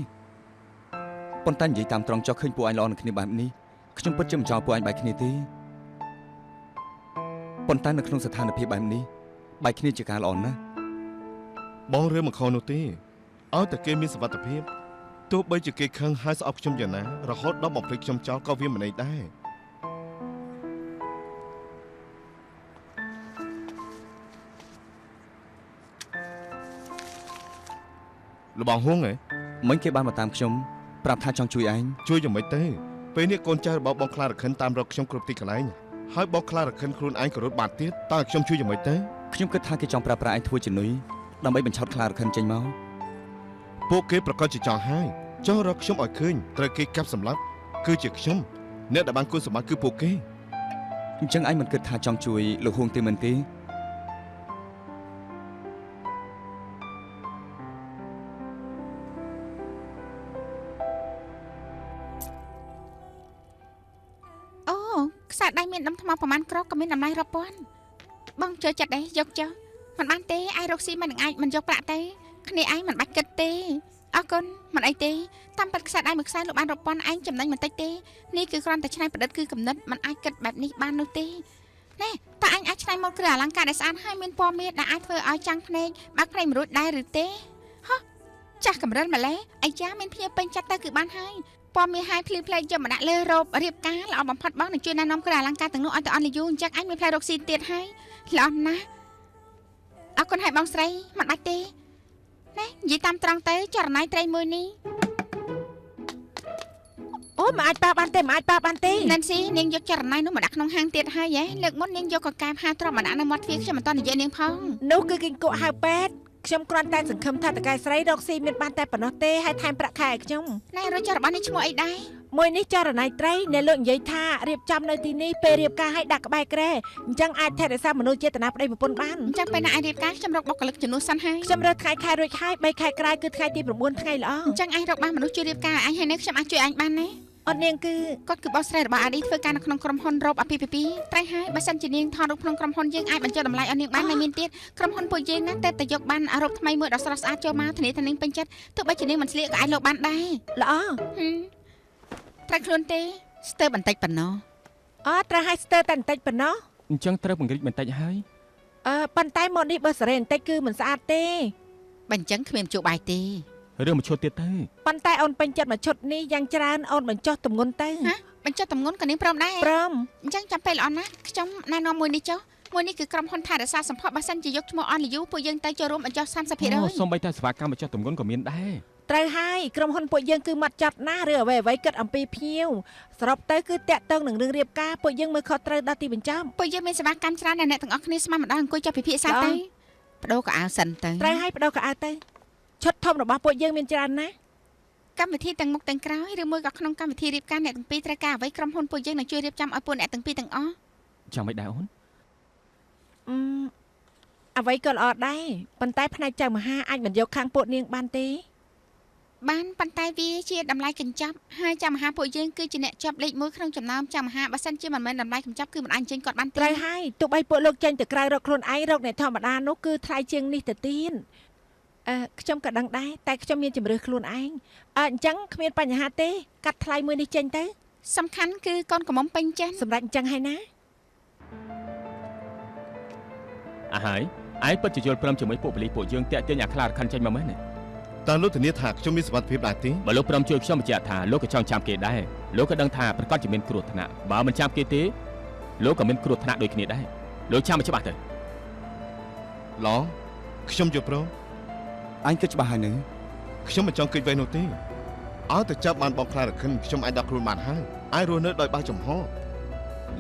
ប៉ុន្តែនិយាយតាមត្រង់ចោះឃើញពួកអញល្អនឹងគ្នាបែបនេះខ្ញុំពិតជាមិនចោលពួកអញបែកគ្នាទេប៉ុន្តែនៅក្នុងស្ថានភាពបែបនេះបែកគ្នាជាការល្អណាស់បងរឿងមិនខុសនោះទេឲ្យតែគេមានសុវត្ថិភាពទោះបីជាគេខឹងហើយស្អប់ខ្ញុំយ៉ាងណារហូតដល់បំភ្លេចខ្ញុំចោលក៏វាមិនអីដែរលបងហួងហ៎មិញគេបានមកតាមខ្ញុំប្រាប់ថាចង់ជួយឯងជួយយ៉ាងម៉េចទេពេលនេះកូនចៅរបស់បងខ្លារខិនតាមរកខ្ញុំគ្រប់ទីកន្លែងហើយបងខ្លារខិនខ្លួនឯងក៏រត់បាត់ទៀតតើខ្ញុំជួយយ៉ាងម៉េចទេខ្ញុំគិតថាគេចង់ប្រើប្រាស់ឯងធ្វើជំនួយដើម្បីបញ្ឆោតខ្លារខិនចេញមកពួកគេប្រកាសជាចង់ហើយចង់រកខ្ញុំឲ្យឃើញត្រូវគេកាប់សម្លាប់គឺជាខ្ញុំអ្នកដែលបានគុណសម្បត្តិគឺពួកគេអញ្ចឹងឯងមិនគិតថាចង់ជួយលោកហួងទេមែនទេអូខ្សែដៃមានដុំថ្មប្រមាណក្រក៏មានតម្លៃរាប់ពាន់បងចូលចិត្តដែរយកចុះមិនបានទេឯងរកស៊ីមិននឹងអាចមិនយកប្រាក់ទេគ្នាឯងមិនបាច់គិតទេអរគុណមិនអីទេតាមពិតខ្សែដៃមួយខ្សែលោកបានរាប់ពាន់ឯងចំណេញបន្តិចទេនេះគឺគ្រាន់តែច្នៃប្រឌិតគឺកំណត់មិនអាចគិតបែបនេះបាននោះទេណែតើអញអាចច្នៃមកគ្រឿងអលង្ការដែលស្អាតហើយមានពណ៌មាសដែលអាចធ្វើឲ្យចាំងភ្នែកបាក់ភ្នែកមរួចដែរឬទេហ៎ចាស់កម្រិលម្លេះអាយ៉ាមានភ្ញៀវពេញចិត្តទៅគឺបានហើយពណ៌មាសហើយភ្លឺផ្លេកយកមកដាក់លើរ៉ូបរៀបការល្អបំផុតបងនឹងជួយណែនាំគ្រឿងអលង្ការទាំងនោះឲ្យទៅអស់លាយូអញ្ចឹងអញមានផ្លែរកស៊ីទៀតហើយល្អណាស់អរគុណឲ្យបងស្រីមិនបាច់ទេណែនិយាយតាមត្រង់ទៅចរណៃត្រីមួយនេះ មិនអាចប៉ះបានទេមិនអាចប៉ះបានទេ ណាន់ស៊ីនាងយកចរណៃនោះមកដាក់ក្នុងហាងទៀតហើយហ៎លើកមុននាងយកកង្កែបហាទ្រាំមកដាក់នៅមាត់ទ្វារខ្ញុំមិនតនិយាយនាងផង នោះគឺគិញគក់ហៅពេទ្យខ្ញុំគ្រាន់តែសង្ឃឹមថាតកែស្រីរកស៊ីមានបានតែប៉ុណ្ណោះទេហើយថែមប្រាក់ខែឲ្យខ្ញុំ ណែរចរបស់នេះឈ្មោះអីដែរ មួយនេះចរណៃត្រីអ្នកលោកនិយាយថារៀបចំនៅទីនេះពេលរៀបការឲ្យដាក់ក្បែរក្រែអញ្ចឹងអាចថែរក្សាមនុស្សចេតនាប្តីប្រពន្ធបាន អញ្ចឹងពេលណាអាចរៀបការខ្ញុំរកបុគ្គលិកជំនួសសិនហើយ ខ្ញុំរើសថ្ងៃខែរួចហើយ3ខែក្រោយគឺថ្ងៃទី9ថ្ងៃល្អ អញ្ចឹងអាចរកបានមនុស្សជួយរៀបការអញហើយនៅខ្ញុំអាចជួយអញបានណា អត់នាងគឺ គាត់គឺបោះស្រីរបស់អាឌីធ្វើការនៅក្នុងក្រុមហ៊ុនរ៉ូបអាពីពីត្រៃហើយបើសិនជានាងថតរូបក្នុងក្រុមហ៊ុនយើងអាចបញ្ចុះតម្លៃឲ្យនាងបានហើយមានទៀតក្រុមហ៊ុនពួកយើងណាតែយកបានរូបថ្មីមួយដ៏ស្រស់ស្អាតចូលមកធានាថានាងពេញចិត្តទោះបីជានាងមិនស្លៀកក៏អាចលោកបានដែរ ល្អ ត្រូវខ្លួនទេស្ទើរបន្តិចប៉ុណ្ណោះ អត់ត្រូវឲ្យស្ទើរតែបន្តិចប៉ុណ្ណោះ អញ្ចឹងត្រូវពង្រីកបន្តិចហើយ ប៉ុន្តែម៉ូតនេះបើសរេបន្តិចគឺមិនស្អាតទេ បើអញ្ចឹងគ្មានជួបបាយទេ រឿងមួយឈុតទៀតទៅ ប៉ុន្តែអូនពេញចិត្តមួយឈុតនេះយ៉ាងច្រើនអូនបញ្ចុះទម្ងន់ទៅ បញ្ចុះទម្ងន់ក៏នាងព្រមដែរ ព្រម អញ្ចឹងចាំពេលល្អណាស់ខ្ញុំណែនាំមួយនេះចុះមួយនេះគឺក្រុមហ៊ុនថែរក្សាសម្ផស្សបើសិនជាយកឈ្មោះអនលីយូពួកយើងទៅចូលរួមបញ្ចុះ 30% សូម្បីតែសេវាកម្មបញ្ចុះទម្ងន់ក៏មានដែរ ត្រូវហើយក្រុមហ៊ុនពួកយើងគឺម៉ត់ចត់ណាស់ឬអ្វីគិតអំពីភ្ញៀវសរុបទៅគឺតាក់ទងនឹងរឿងរៀបការពួកយើងមើលខុសត្រូវដល់ទីបញ្ចប់ ពួកយើងមានសេវាកម្មច្រើនដែលអ្នកទាំងអស់គ្នាស្មានម្ដងអង្គុយចុះពិភាក្សាទៅបដូរកៅអៅសិនទៅ ត្រូវហើយបដូរកៅអៅទៅឈុតធំរបស់ពួកយើងមានច្រើនណាស់ កម្មវិធីទាំងមុខទាំងក្រោយឬមួយក៏ក្នុងកម្មវិធីរៀបការអ្នកទាំងពីរត្រូវការអ្វីក្រុមហ៊ុនពួកយើងនឹងជួយរៀបចំឲ្យពួកអ្នកទាំងពីរទាំងអស់ ចាំមិនដែរអូន អ្វីក៏ល្អដែរប៉ុន្តែផ្នែកចៅមហាអាចមិនយកខាងពួកនាងបានទេ បានប៉ុន្តែវាជាតម្លៃកញ្ចប់ហើយចាំមហាពួកយើងគឺជាអ្នកជាប់លេខ1ក្នុងចំណោមចាំមហាបើសិនជាមិនមែនតម្លៃកញ្ចប់គឺមិនអាចចេញគាត់បានទេ ត្រូវហើយទោះបីពួកលោកចេញទៅក្រៅរកខ្លួនឯងរកអ្នកធម្មតានោះគឺថ្លៃជាងនេះទៅទៀតខ្ញុំក៏ដឹងដែរតែខ្ញុំមានជំរឿសខ្លួនឯងអញ្ចឹងគ្មានបញ្ហាទេកាត់ថ្លៃមួយនេះចេញទៅ សំខាន់គឺកូនកំមុំពេញចិត្ត សម្រាប់អញ្ចឹងហើយណា ហើយឯងពិតជាយល់ព្រមជាមួយពួកប៉ូលីសពួកយើងតាក់ទាញអាខ្លារខិនចេញមកមែនទេ តើលោកធានាថាខ្ញុំមានសុវត្ថិភាពដែរទេ បើលោកព្រមជួយខ្ញុំបញ្ជាក់ថាលោកក៏ចង់ចាំគេដែរលោកក៏ដឹងថាប្រកាសជាមានគ្រោះថ្នាក់បើមិនចាំគេទេលោកក៏មានគ្រោះថ្នាក់ដូចគ្នាដែរលោកចាំឲ្យច្បាស់ទៅ ឡខ្ញុំយល់ព្រម អញគិតច្បាស់ហើយនៅ ខ្ញុំមិនចង់គិតវែងនោះទេឲ្យតែចាប់បានបងខ្លារខិនខ្ញុំអាចដាក់ខ្លួនបានហើយអាចរស់នៅដោយបើកចំហ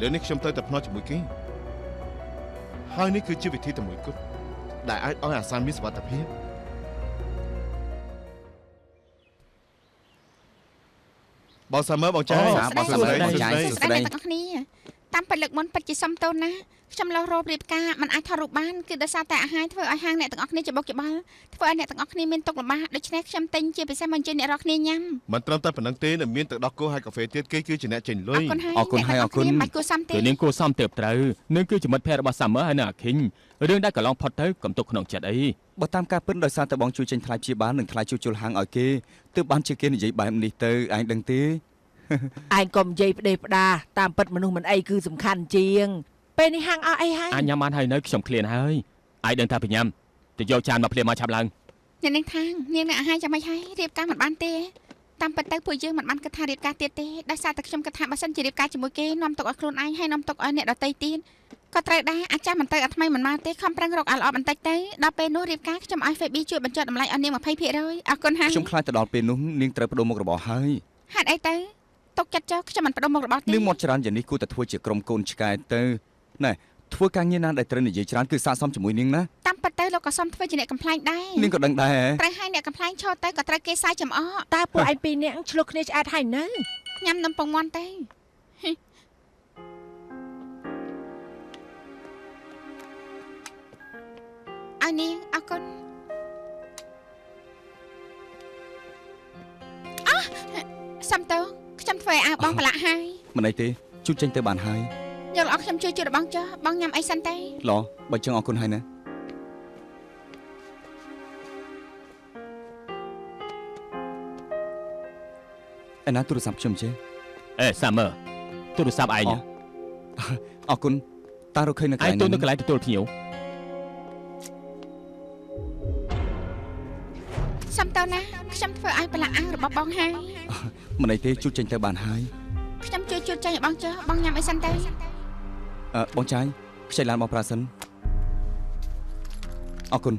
លើនេះខ្ញុំត្រូវតែភ្នាល់ជាមួយគេហើយនេះគឺជាវិធីតែមួយគត់ដែលអាចឲ្យអាសានមានសុវត្ថិភាពបងសាមើបងចាយ បងស្រីបងចាយស្ដីទាំងអស់គ្នាតាមពិតលើកមុនពិតជាសំទោសណាខ្ញុំលោះរោបរៀបការមិនអាចថតរូបបានគឺដោយសារតែអាហារធ្វើឲ្យហាងអ្នកទាំងអស់គ្នាច្បុកច្បល់ធ្វើឲ្យអ្នកទាំងអស់គ្នាមានទុក្ខលំបាកដូច្នេះខ្ញុំទិញជាពិសេសមកអញ្ជើញអ្នករាល់គ្នាញ៉ាំ មិនត្រឹមតែប៉ុណ្្នឹងទេនៅមានទឹកដោះគោហើយកាហ្វេទៀតគេគឺជាអ្នកចេញលុយ អរគុណហើយអរគុណ បាច់គួរសមទេ គឺនាងគួរសមទៅត្រូវនាងគឺជាមិត្តភក្តិរបស់សាមឺហើយនៅអាខិញរឿងដែលកន្លងផុតទៅកុំទុកក្នុងចិត្តអី បើតាមការពិតដោយសារតែបងជួយចេញថ្លៃព្យាបាលនិងថ្លៃជួសជុលហាងឲ្យគេទើបបានជាគេនិយាយបែបនេះទៅឯងដឹងទេ ឯងកុំនិយាយផ្ដេសផ្ដាតាមពិតមនុស្សមិនអីគឺសំខាន់ជាងពេលនេះហាងអស់អីហើយ អញញ៉ាំបានហើយនៅខ្ញុំឃ្លានហើយឯងដឹងថាបញ្ញាំទៅយកចានមកភ្លាមមកឆាប់ឡើង អ្នកនាងថាងនាងនឹងអាហារចាំមិនហើយរៀបការមិនបានទេតាមពិតទៅពួកយើងមិនបានគិតថារៀបការទៀតទេដោយសារតែខ្ញុំគិតថាបើសិនជារៀបការជាមួយគេនាំទុកឲ្យខ្លួនឯងហើយនាំទុកឲ្យអ្នកដទៃទៀតក៏ត្រូវដែរអាចចាំមិនទៅអាថ្មីមិនមកទេខំប្រឹងរកអាល្អបន្តិចទៅដល់ពេលនោះរៀបការខ្ញុំឲ្យ Fabi ជួយបញ្ចុះតម្លៃឲ្យនាង 20% អរគុណហើយ ខ្ញុំខ្លាចទៅដល់ពេលនោះនាងត្រូវបដូរមុខរបរហើយ ហេតុអីទៅទុកចិត្តចុះខ្ញុំមិនបដូរមុខរបរទេ នាងមកច្រើនយ៉ាងនេះគួរតែធ្វើជាក្រុមកូនឆ្កែទៅណែធ្វើការងារណាដែលត្រូវនិយាយច្រើនគឺស័ក្តិសមជាមួយនាងណា តាមពិតទៅលោកក៏សុំធ្វើជាអ្នកកំ pl ែងដែរ នាងក៏ដឹងដែរ ត្រូវឲ្យអ្នកកំ pl ែងឈរទៅក៏ត្រូវគេសាយចំអក តើពួកឯងពីរនាក់ឆ្លោះគ្នាឆ្អែតហើយនៅ ញ៉ាំនំពងមាន់ទៅឲ្យនាងអរគុណអះសំតោខ្ញុំធ្វើឲ្យបងប្រឡាក់ហើយ មិនអីទេជួយចេញទៅបានហើយ យកល្អខ្ញុំជួយរបស់ចុះបងញ៉ាំអីសិនទៅ ឡបើចឹងអរគុណហើយណាឯណាទូរស័ព្ទខ្ញុំចេះ អេសាមឺទូរស័ព្ទឯង អរគុណតើរកឃើញនៅកន្ ឯ លែ ង ង ទូនៅកន្លែងទទួលភ្ញៀវ សំតោណាខ្ញុំធ្វើឲ្យប្រឡាក់អាំងរបស់បងហើយ មិនអីទេជួយចេញទៅបានហើយ ខ្ញុំជួយជួតចាញ់ឲ្យបងចុះបងញ៉ាំអីសិនទៅ បងចាយខ្ចីឡានបងប្រាសិនអរគុណ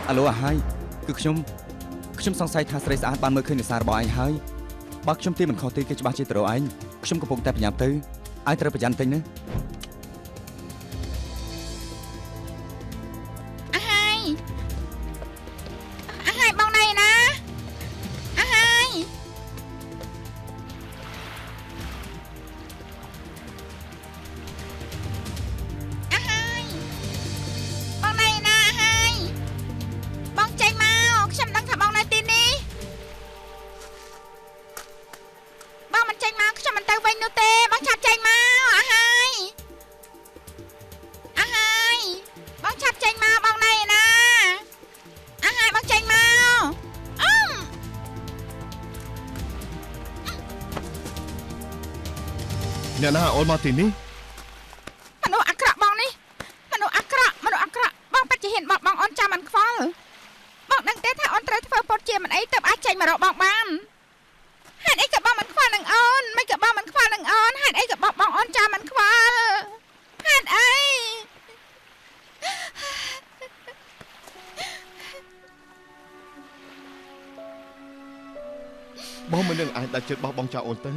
អាឡូអាហាយគឺខ្ញុំ ខ្ញុំសង្ស័យថាស្រីស្អាតបានមើលឃើញនៅសាររបស់ឯងហើយបើខ្ញុំទីមិនខុសទេគេច្បាស់ជាទៅរកឯងខ្ញុំកំពុងតែប្រញាប់ទៅឲ្យត្រូវប្រយ័ត្នតិចណា អាហាយបងណៃណាអាហាយបងណៃណាអាហាយបងចេញមកខ្ញុំដឹងថាបងនៅទីនេះបងមិនចេញមកខ្ញុំមិនទៅវិញនោះទេបងឆាប់ចេញមកអាហាយបងឆាប់ចេញមកបងណៃណាអាហាយបងចេញមក អ្នកណាអូនមកទីនេះ មនុស្សអាក្រក់បងនេះមនុស្សអាក្រក់បងពិតជាហ៊ានបោះបង់អូនចាំមិនខ្វល់បងដឹងទេថាអូនត្រូវធ្វើពុតជាមិនអីទើបអាចចេញមករកបងបានហេតុអីក៏បងមិនខ្វល់នឹងអូនមិនក៏បងមិនខ្វល់នឹងអូនហេតុអីក៏បោះបង់អូនចាំមិនខ្វល់ហេតុអី បងមិននឹងអាចដាច់ចិត្តបោះបង់ចោលអូនទៅ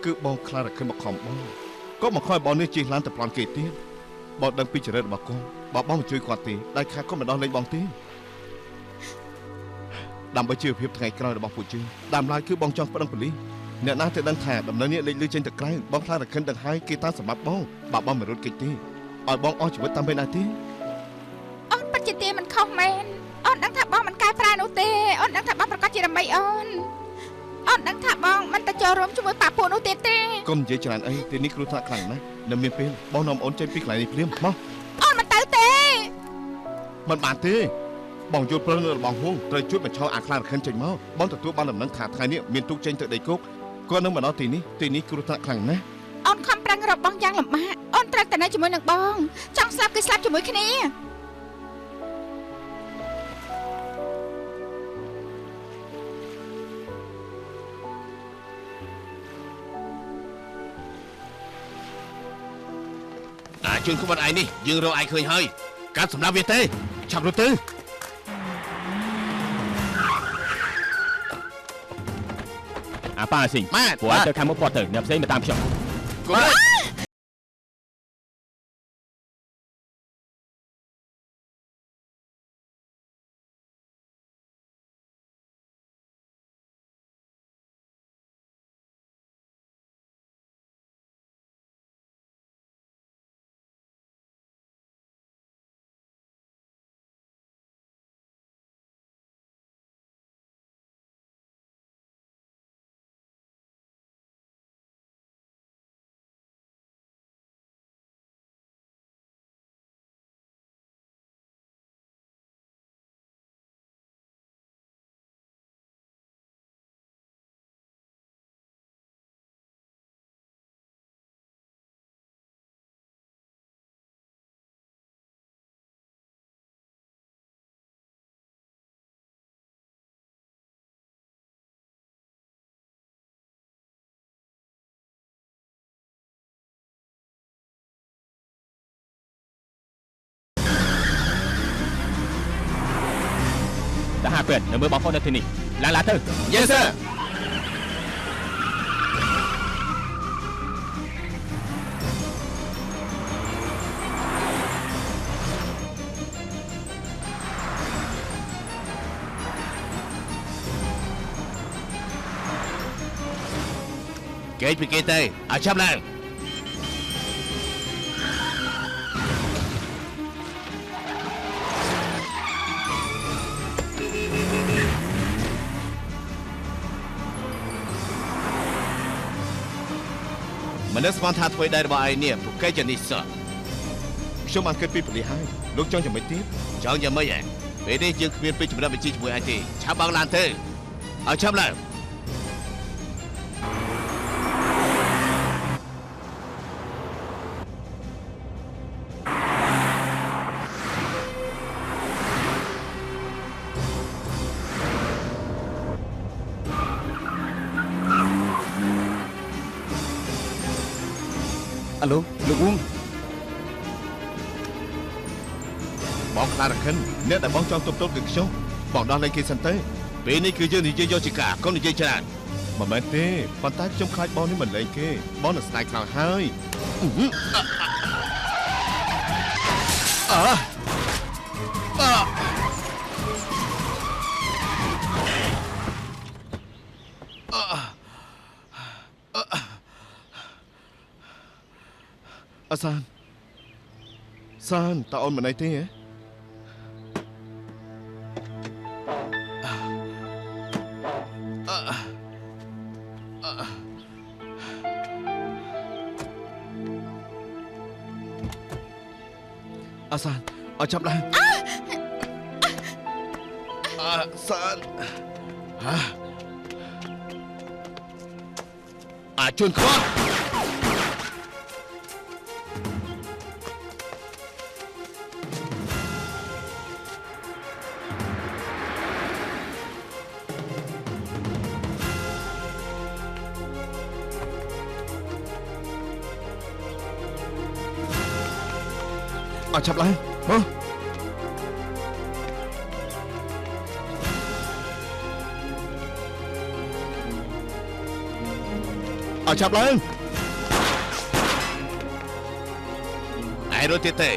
គឺបងខ្លាចរកឃើញមកខំបងក៏មកខំបងនេះជិះឡានទៅប្លន់គេទៀតបងដឹងពីចរិតរបស់គាត់បើបងមិនជួយគាត់ទេដៃខាក៏មិនដោះលែងបងទេដើម្បីជីវភាពថ្ងៃក្រោយរបស់ពួកយើងដើមឡើយគឺបងចង់ប្តឹងប៉ូលីសអ្នកណាទៅដឹងថាដំណើរនេះលេចលឺចេញទៅក្រៅបងខ្លាចរកឃើញដឹងហើយគេតាមសម្បត្តិបងបើបងមិនរត់គេចទេឲ្យបងអស់ជីវិតតាមពេលណាទេ អូនពិតជាទេមិនខុសមែនអូនដឹងថាបងមិនកែប្រែនោះទេអូនដឹងថាបងប្រកាសជាដើម្បីអូនដឹងថាបងមិនទៅចូលរួមជាមួយប៉ាពួកនោះទៀតទេ កុំនិយាយច្រើនអីទីនេះគ្រោះថ្នាក់ខ្លាំងណាស់នៅមានពេលបងនាំអូនចេញពីកន្លែងនេះភ្លាមមក អូនមិនទៅទេ មិនបានទេបងយល់ព្រឹងនៅរបស់ហួងត្រូវជួយបញ្ឈរអាខ្លារខិនចេញមកបងទទួលបានដំណឹងថាថ្ងៃនេះមានទូកចេញទៅដីគោកគាត់នឹងមកដល់ទីនេះគ្រោះថ្នាក់ខ្លាំងណាស់ អូនខំប្រឹងរកបងយ៉ាងលំបាកអូនត្រូវតែនៅជាមួយនឹងបងចង់ស្លាប់គឺស្លាប់ជាមួយគ្នា ជនក្បត់ឯនេះយើងរកឯឃើញហើយកាត់សម្រាប់វាទេឆាប់រត់ទៅ អាប៉ាស៊ីងព្រោះឲ្យទៅខាងមុខគាត់ទៅអ្នកផ្សេងមកតាមខ្ញុំ ทหารเปิดในมือบอลโฟนในที่นี่ลาเตอร์ Yes sir เกตពីគេទៅឲ្យចាប់ឡើង មនុស្សស្មានថាធ្វើដែររបស់ឯងនេះពួកគេជានិស្សស ខ្ញុំបានគិតពីប៉ូលីសហើយលោកចង់យ៉ាងម៉េចទៀត ចង់យ៉ាងម៉េចឯងពេលនេះយើងគ្មានពេលចម្រាប់វិជាជាមួយឯងទេឆាប់បើកឡានទៅឲ្យចាប់ឡើង អាឡូលោកវង បងខ្លារខិនអ្នកដែលបងចង់ទប់ទល់គឺខ្ញុំប បងដោះលែងគេសិនទេ ពេលនេះគឺយើងនិយាយយកជាការកុំនិយាយច្រើន មិនមែនទេប៉ុន្តែខ្ញុំខ្លាចបងនេះមិនលែងគេបងនឹងស្ដាយខ្លាំងហើយអាសានតើអូនមិនអីទេហ៎អាសានឲ្យចាប់ឡើងអាសានជួនខ្វល់ឲ្យចាប់ឡើងមកឲ្យចាប់ឡើង ឯរត់ទៀតទេ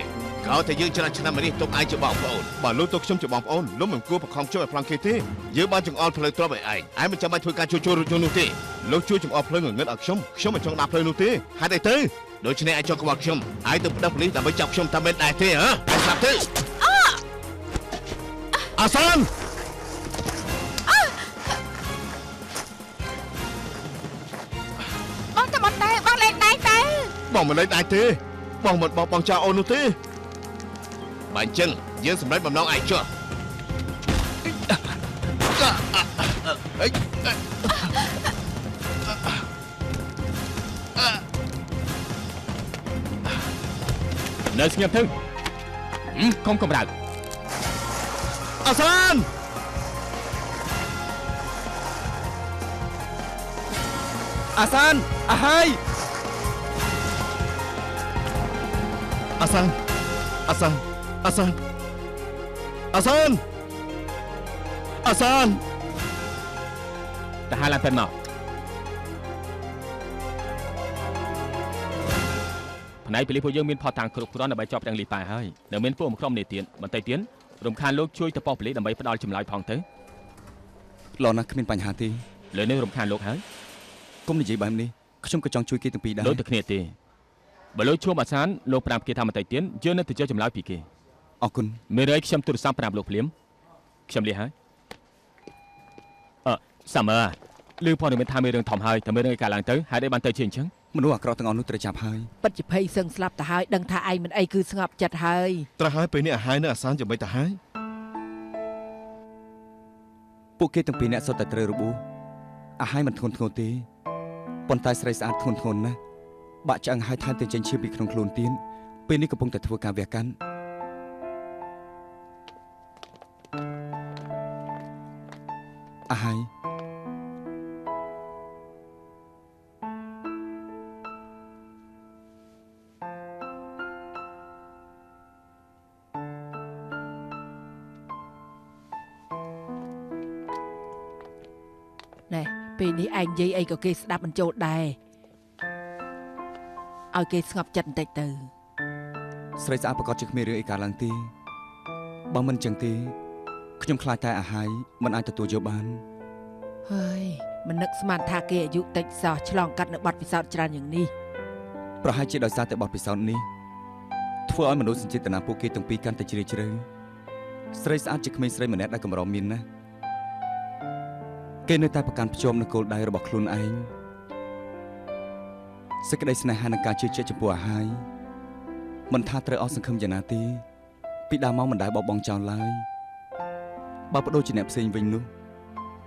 កោតែយើងច្រើនឆ្នាំមកនេះទុកឯងជាបងប្អូន បើលោកទុកខ្ញុំជាបងប្អូនលោកមិនគួរបង្ខំខ្ញុំឲ្យផ្លង់គេទេយើងបានចង្អុលផ្លូវទ្របឲ្យឯងមិនចាំបាច់ធ្វើការជួសជុលរថយន្តនោះទេលោកជួយចង្អុលផ្លូវងងឹតឲ្យខ្ញុំមិនចង់ដាក់ផ្លូវនោះទេហេតុអីទៅដូច្នេះឯងចង់ក្បត់ខ្ញុំឯងទៅប្តឹងប៉ូលីសដើម្បីចាប់ខ្ញុំតាមមិនដែរទេហ៎ឯងស្លាប់ទេអាសានបងតែមិនដែរបងលេងដែរទៅ បងមិនលេងដែរទេបងមិនបងចៅអូននោះទេ បើអញ្ចឹងយើងសម្រេចបំណងឯងចុះ នៅស្ងៀមទៅកុំកម្រើក អាសានអាសានអាហើយ អាសានអាសានអាសានអាសានអាសាន ទៅហៅឡើងទៅមកផ្នែកប៉ូលីសពួកយើងមានផតតាំងគ្រប់គ្រាន់ដើម្បីចាប់ប្តឹងលីប៉ែហើយនៅមានពួកក្រុមនេះទៀតបន្តិចទៀតរំខានលោកជួយទៅប៉ុស្តិ៍ប៉ូលីសដើម្បីផ្ដល់ចម្លើយផងទៅ លោកណាគ្មានបញ្ហាទេ លើនេះរំខានលោកហើយក ុំនិយាយបែបនេះខ្ញុំក៏ចង់ជួយគេទាំងពីរដែរ ដូចតែគ្នាទេបើលោកជួបអាសានលោកប្រាប់គេថាបន្តិចទៀតយើងនឹងទៅយកចម្លើយពីគេ អរគុណ មេរ័យខ្ញុំទូរស័ព្ទប្រាប់លោកភ្លាមខ្ញុំលាហើយសាមឺលឺព័ត៌មានថាមានរឿងធំហើយតែមានរឿងឯកាឡើងទៅហេតុអីបានទៅជាអញ្ចឹង មនុស្សអាក្រក់ទាំងអស់នោះត្រូវចាប់ហើយ ពិតជាភ័យសឹងស្លាប់ទៅហើយដឹងថាឯងមិនអីគឺស្ងប់ចិត្តហើយ ត្រាស់ហើយពេលនេះអាហាយនៅអាសានយ៉ាងម៉េចទៅហើយ ពួកគេទាំងពីរអ្នកសុទ្ធតែត្រូវរបួសអាហើយមិនធ្ងន់ធ្ងរទេប៉ុន្តែស្រីស្អាតធ្ងន់ធ្ងរណាស់បាក់ឆ្អឹងហើយថែមទាំងចេញឈាមពីក្នុងខ្លួនទៀតពេលនេះកំពុងតែធ្វើការវះកាត់អាហើយ ណែពេលនេះឯងនិយាយអីក៏គេស្ដាប់មិនចូលដែរឲ្យគេស្ងប់ចិត្តបន្តិចទៅ ស្រីស្អាតប្រកាសជាគ្មានរឿងអីកើតឡើងទេបើមិនចឹងទេខ្ញុំខ្លាចតែអាហើយមិនអាចទទួលយកបាន ហើយមិននឹកស្មានថាគេអាយុតិចសោះឆ្លងកាត់នៅបទពិសោធន៍ច្រើនយ៉ាងនេះ ប្រហែលជាដោយសារតែបទពិសោធន៍នេះធ្វើឲ្យមនុស្សសញ្ចេតនាពួកគេទាំងពីរកាន់តែជ្រាលជ្រៅស្រីស្អាតជាក្មេងស្រីម្នាក់ដែលកម្រមានណាស់គេនៅតែប្រកាន់ភ្ជាប់នូវគោលដៅរបស់ខ្លួនឯងសេចក្តីស្នេហានិងការជឿជាក់ចំពោះអាហើយមិនថាត្រូវអស់សង្ឃឹមយ៉ាងណាទេពីដើមមកមិនដែលបោះបង់ចោលឡើយបើបដូរជាអ្នកផ្សេងវិញនោះ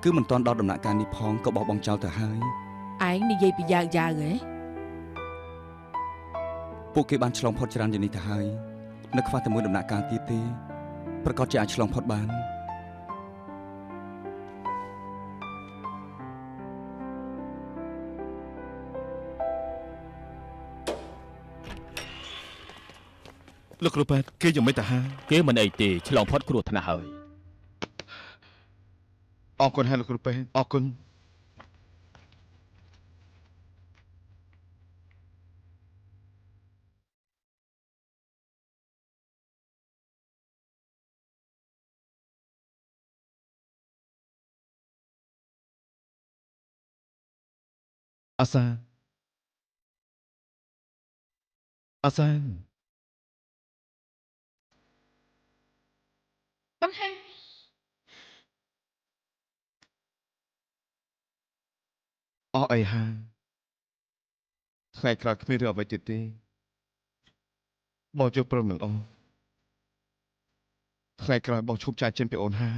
គឺមិនទាន់ដល់ដំណាក់កាលនេះផងក៏បោះបង់ចោលទៅហើយ ឯងនិយាយពីយ៉ាងហ៎ ពួកគេបានឆ្លងផុតច្រើនយ៉ាងនេះទៅហើយនៅខ្វះតែមួយដំណាក់កាលទៀតទេប្រកាសជាអាចឆ្លងផុតបាន លោកគ្រូប៉ែតគេយ៉ាងម៉េចទៅហើយ គេមិនអីទេឆ្លងផុតគ្រោះថ្នាក់ហើយ អរគុណហើយលោកគ្រូពេទ្យអរគុណអាសាអាសា បង្ហាញ អស់អីហើយថ្ងៃក្រោយគ្មានរឿងអ្វីទៀតទេបងជួបព្រមនឹងអូនថ្ងៃក្រោយបងឈប់ចាយចិនពីអូនហា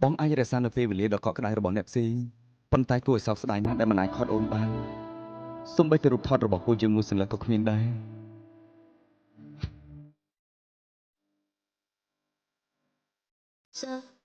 បងអាចរក្សានៅពេលវេលាដ៏កក់ក្ដៅរបស់អ្នកផ្សេងប៉ុន្តែគួរឲ្យសោកស្ដាយណាស់ដែលមិនអាចខត់អូនបានសូម្បីតែរូបថតរបស់គូជាមួយសន្លឹកក៏គ្មានដែរ So